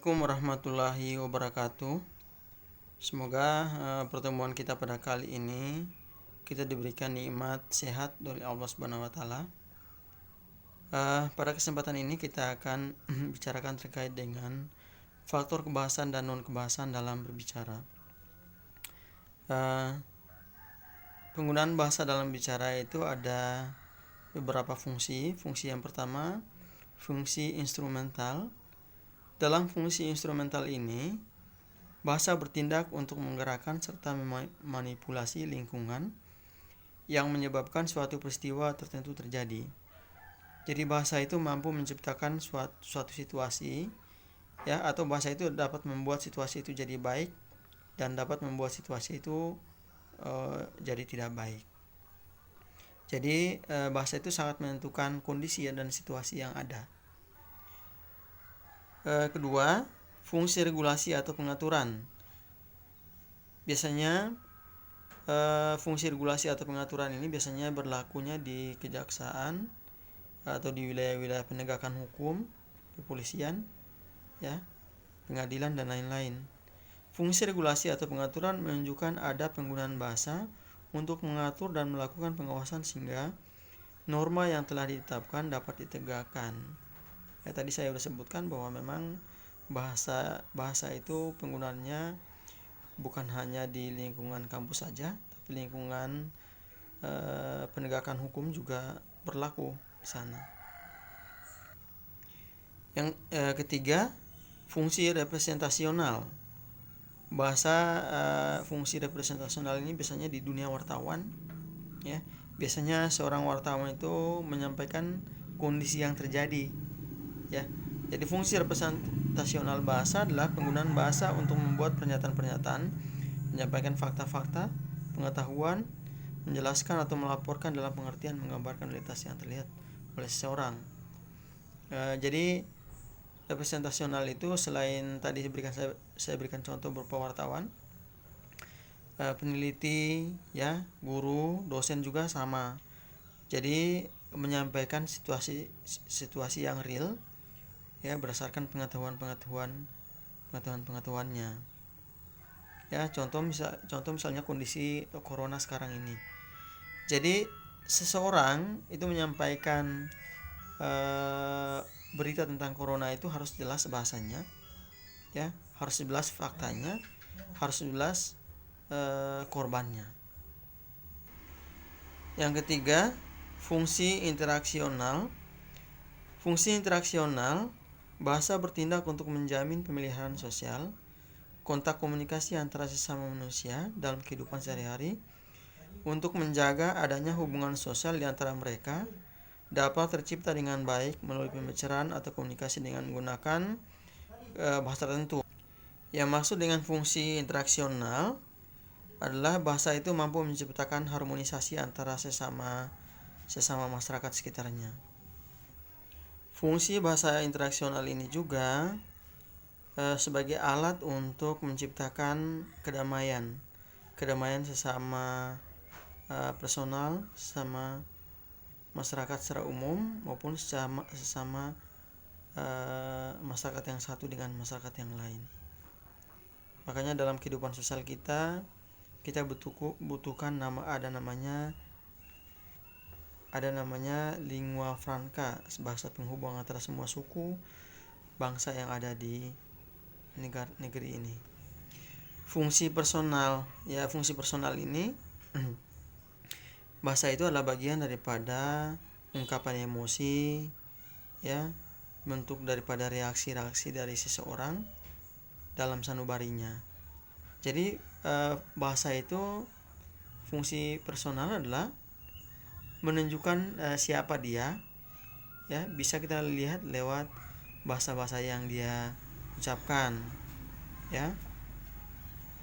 Assalamualaikum warahmatullahi wabarakatuh. Semoga pertemuan kita pada kali ini kita diberikan nikmat sehat dari Allah Subhanahu wa taala. Pada kesempatan ini kita akan bicarakan terkait dengan faktor kebahasan dan non kebahasan dalam berbicara. Penggunaan bahasa dalam bicara itu ada beberapa fungsi. Fungsi yang pertama, fungsi instrumental. Dalam fungsi instrumental ini, bahasa bertindak untuk menggerakkan serta memanipulasi lingkungan yang menyebabkan suatu peristiwa tertentu terjadi. Jadi bahasa itu mampu menciptakan suatu situasi, atau bahasa itu dapat membuat situasi itu jadi baik dan dapat membuat situasi itu jadi tidak baik. Jadi bahasa itu sangat menentukan kondisi dan situasi yang ada. Kedua, fungsi regulasi atau pengaturan. Biasanya fungsi regulasi atau pengaturan ini biasanya berlakunya di kejaksaan atau di wilayah-wilayah penegakan hukum, kepolisian, pengadilan dan lain-lain. Fungsi regulasi atau pengaturan menunjukkan ada penggunaan bahasa untuk mengatur dan melakukan pengawasan sehingga norma yang telah ditetapkan dapat ditegakkan. Tadi saya sudah sebutkan bahwa memang bahasa itu penggunaannya bukan hanya di lingkungan kampus saja, tapi lingkungan penegakan hukum juga berlaku di sana. Yang ketiga, fungsi representasional. Bahasa fungsi representasional ini biasanya di dunia wartawan, Biasanya seorang wartawan itu menyampaikan kondisi yang terjadi. Jadi fungsi representasional bahasa adalah penggunaan bahasa untuk membuat pernyataan-pernyataan, menyampaikan fakta-fakta, pengetahuan, menjelaskan atau melaporkan dalam pengertian menggambarkan realitas yang terlihat oleh seseorang. Jadi representasional itu selain tadi saya berikan contoh berupa wartawan, peneliti, guru, dosen juga sama. Jadi menyampaikan situasi yang real, berdasarkan pengetahuannya. Contoh misalnya kondisi corona sekarang ini. Jadi seseorang itu menyampaikan berita tentang corona itu harus jelas bahasanya, harus jelas faktanya, harus jelas korbannya. Yang ketiga, fungsi interaksional. Fungsi interaksional, bahasa bertindak untuk menjamin pemeliharaan sosial, kontak komunikasi antara sesama manusia dalam kehidupan sehari-hari, untuk menjaga adanya hubungan sosial di antara mereka dapat tercipta dengan baik melalui pembicaraan atau komunikasi dengan menggunakan bahasa tertentu. Yang maksud dengan fungsi interaksional adalah bahasa itu mampu menciptakan harmonisasi antara sesama masyarakat sekitarnya. Fungsi bahasa interaksional ini juga sebagai alat untuk menciptakan kedamaian sesama personal, sesama masyarakat secara umum maupun sesama masyarakat yang satu dengan masyarakat yang lain. Makanya dalam kehidupan sosial kita butuhkan ada namanya lingua franca, bahasa penghubung antara semua suku bangsa yang ada di negeri ini. Fungsi personal ini bahasa itu adalah bagian daripada ungkapan emosi, bentuk daripada reaksi-reaksi dari seseorang dalam sanubarinya. Jadi bahasa itu fungsi personal adalah menunjukkan siapa dia, bisa kita lihat lewat bahasa-bahasa yang dia ucapkan,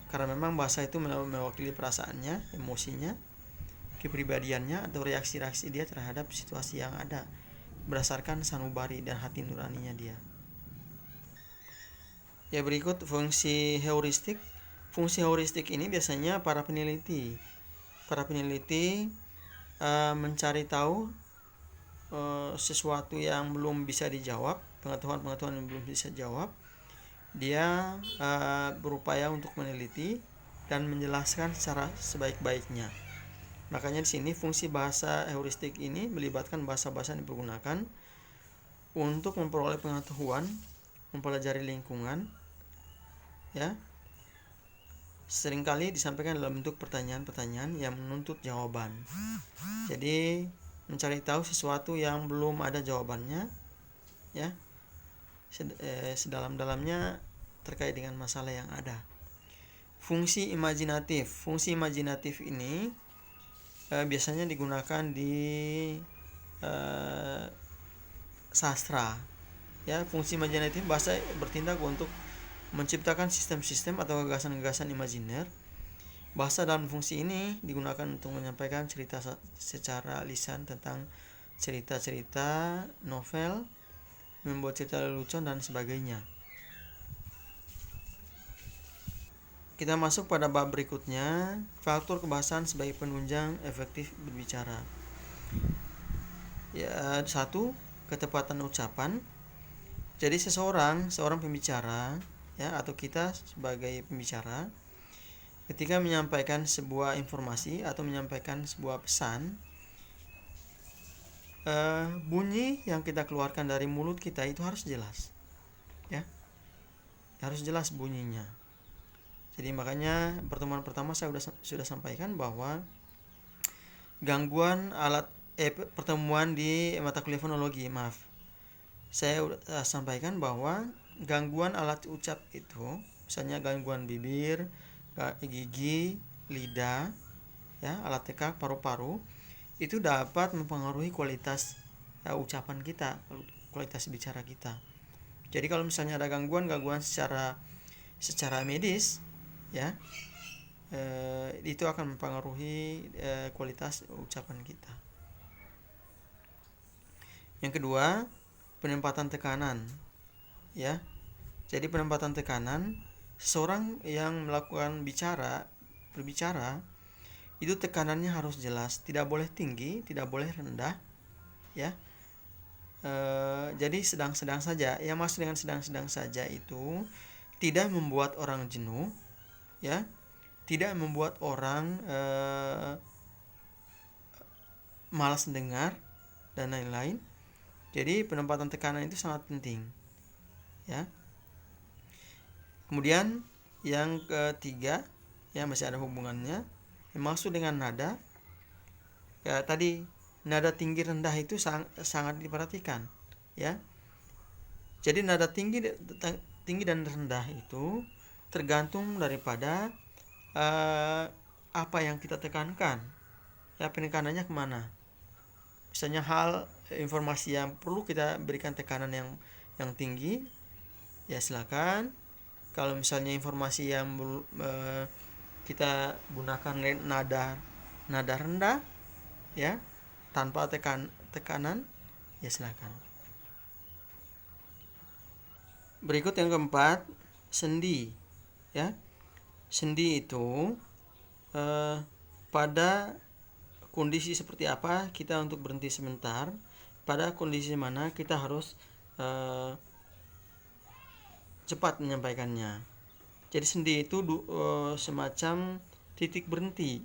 karena memang bahasa itu mewakili perasaannya, emosinya, kepribadiannya atau reaksi-reaksi dia terhadap situasi yang ada berdasarkan sanubari dan hati nuraninya dia. Berikut fungsi heuristik. Fungsi heuristik ini biasanya para peneliti mencari tahu sesuatu yang belum bisa dijawab, pengetahuan yang belum bisa dijawab, Dia berupaya untuk meneliti dan menjelaskan secara sebaik-baiknya. Makanya di sini fungsi bahasa heuristik ini melibatkan bahasa-bahasa yang dipergunakan untuk memperoleh pengetahuan, mempelajari lingkungan, ya. Seringkali disampaikan dalam bentuk pertanyaan-pertanyaan yang menuntut jawaban. Jadi mencari tahu sesuatu yang belum ada jawabannya, ya, sedalam-dalamnya terkait dengan masalah yang ada. Fungsi imajinatif ini biasanya digunakan di sastra, ya. Fungsi imajinatif bahasa bertindak untuk menciptakan sistem-sistem atau gagasan-gagasan imajiner. Bahasa dalam fungsi ini digunakan untuk menyampaikan cerita secara lisan tentang cerita-cerita novel, membuat cerita lelucon dan sebagainya. Kita masuk pada bab berikutnya, faktor kebahasaan sebagai penunjang efektif berbicara. Ya, 1. Ketepatan ucapan. Jadi seorang pembicara, ya, atau kita sebagai pembicara, ketika menyampaikan sebuah informasi atau menyampaikan sebuah pesan, bunyi yang kita keluarkan dari mulut kita itu harus jelas, ya, harus jelas bunyinya. Jadi makanya pertemuan pertama saya sudah sampaikan bahwa gangguan pertemuan di mata kuliah fonologi, saya sampaikan bahwa gangguan alat ucap itu, misalnya gangguan bibir, gigi, lidah, ya, alat tekak, paru-paru, itu dapat mempengaruhi kualitas ucapan kita, kualitas bicara kita. Jadi kalau misalnya ada gangguan secara medis, ya, itu akan mempengaruhi kualitas ucapan kita. Yang kedua, penempatan tekanan, ya. Jadi penempatan tekanan, seseorang yang melakukan berbicara itu tekanannya harus jelas, tidak boleh tinggi, tidak boleh rendah, ya. Jadi sedang-sedang saja. Yang maksud dengan sedang-sedang saja itu tidak membuat orang jenuh, ya, tidak membuat orang malas mendengar dan lain-lain. Jadi penempatan tekanan itu sangat penting, ya. Kemudian yang ketiga, ya, masih ada hubungannya, yang maksud dengan nada, ya, tadi nada tinggi rendah itu sangat diperhatikan, ya. Jadi nada tinggi dan rendah itu tergantung daripada apa yang kita tekankan, ya, penekanannya kemana. Misalnya informasi yang perlu kita berikan tekanan yang tinggi, ya silakan. Kalau misalnya informasi yang kita gunakan nada rendah, ya, tanpa tekanan, ya silakan. Berikut yang keempat, sendi, ya. Sendi itu pada kondisi seperti apa kita untuk berhenti sebentar, pada kondisi mana kita harus cepat menyampaikannya. Jadi sendi itu semacam titik berhenti,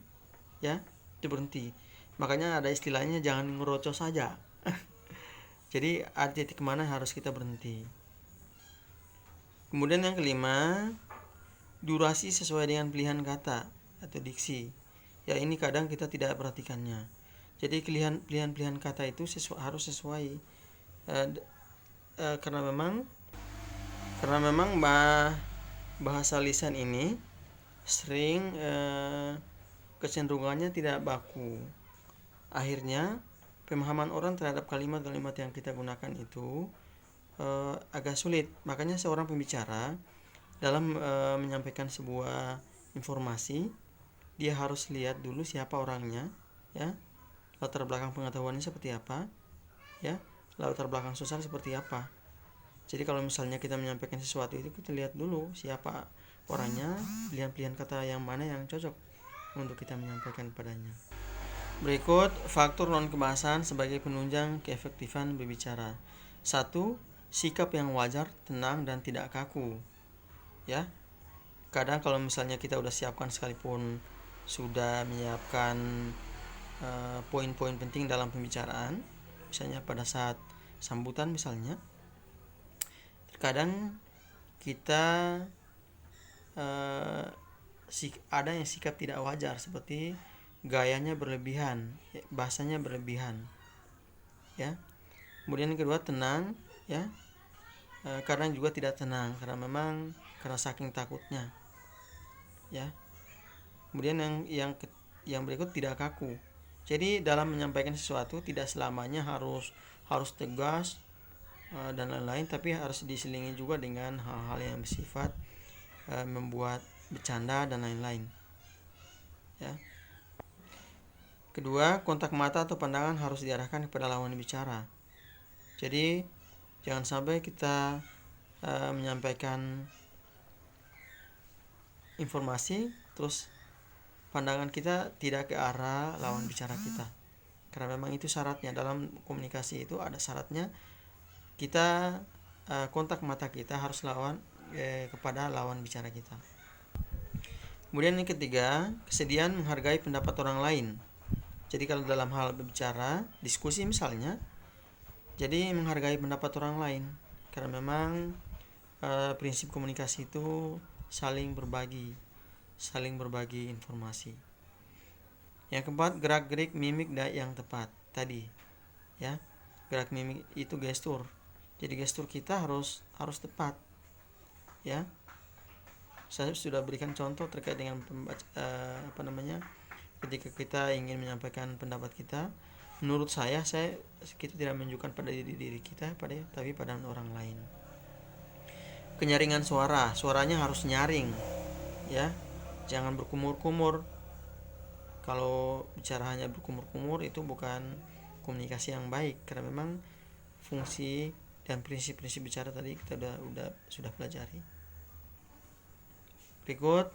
ya, titik berhenti. Makanya ada istilahnya jangan ngerocos saja. Jadi ada titik mana harus kita berhenti. Kemudian yang kelima, durasi sesuai dengan pilihan kata atau diksi. Ya, ini kadang kita tidak perhatikannya. Jadi pilihan kata itu harus sesuai, karena memang bahasa lisan ini sering kecenderungannya tidak baku. Akhirnya pemahaman orang terhadap kalimat-kalimat yang kita gunakan itu agak sulit. Makanya seorang pembicara dalam menyampaikan sebuah informasi, dia harus lihat dulu siapa orangnya, ya, latar belakang pengetahuannya seperti apa, ya, latar belakang sosial seperti apa. Jadi kalau misalnya kita menyampaikan sesuatu itu, kita lihat dulu siapa orangnya, pilihan-pilihan kata yang mana yang cocok untuk kita menyampaikan padanya. Berikut faktor non kebahasaan sebagai penunjang keefektifan berbicara. 1. Sikap yang wajar, tenang dan tidak kaku. ya. Kadang kalau misalnya kita udah siapkan sekalipun, sudah menyiapkan poin-poin penting dalam pembicaraan, misalnya pada saat sambutan misalnya, terkadang kita ada yang sikap tidak wajar, seperti gayanya berlebihan, bahasanya berlebihan, ya. Kemudian yang kedua, tenang, ya. Kadang juga tidak tenang karena saking takutnya, ya. Kemudian yang berikut, tidak kaku. Jadi dalam menyampaikan sesuatu tidak selamanya harus tegas dan lain-lain, tapi harus diselingi juga dengan hal-hal yang bersifat membuat bercanda dan lain-lain, ya. Kedua, kontak mata atau pandangan harus diarahkan kepada lawan bicara. Jadi jangan sampai kita menyampaikan informasi terus pandangan kita tidak ke arah lawan bicara kita, karena memang itu syaratnya. Dalam komunikasi itu ada syaratnya, kita kontak mata kita harus kepada lawan bicara kita. Kemudian yang ketiga, kesediaan menghargai pendapat orang lain. Jadi kalau dalam hal berbicara, diskusi misalnya, jadi menghargai pendapat orang lain, karena memang prinsip komunikasi itu saling berbagi informasi. Yang keempat, gerak-gerik mimik yang tepat tadi, ya. Gerak mimik itu gestur. Jadi gestur kita harus tepat, ya. Saya sudah berikan contoh terkait dengan ketika kita ingin menyampaikan pendapat kita. Menurut saya kita tidak menunjukkan pada diri kita, tapi pada orang lain. Kenyaringan suaranya harus nyaring, ya. Jangan berkumur-kumur. Kalau bicara hanya berkumur-kumur, itu bukan komunikasi yang baik, karena memang fungsi dan prinsip-prinsip bicara tadi kita sudah pelajari. Berikut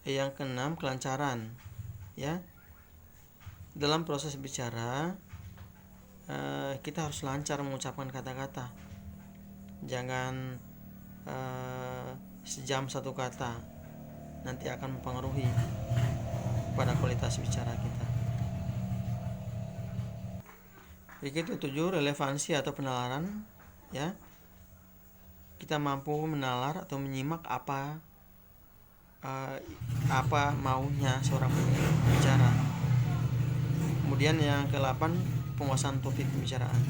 yang keenam, kelancaran, ya. Dalam proses bicara kita harus lancar mengucapkan kata-kata. Jangan sejam satu kata, nanti akan mempengaruhi pada kualitas bicara kita. Berikut 7, relevansi atau penalaran, ya. Kita mampu menalar atau menyimak apa maunya seorang pembicara. Kemudian yang ke-8, penguasaan topik pembicaraan.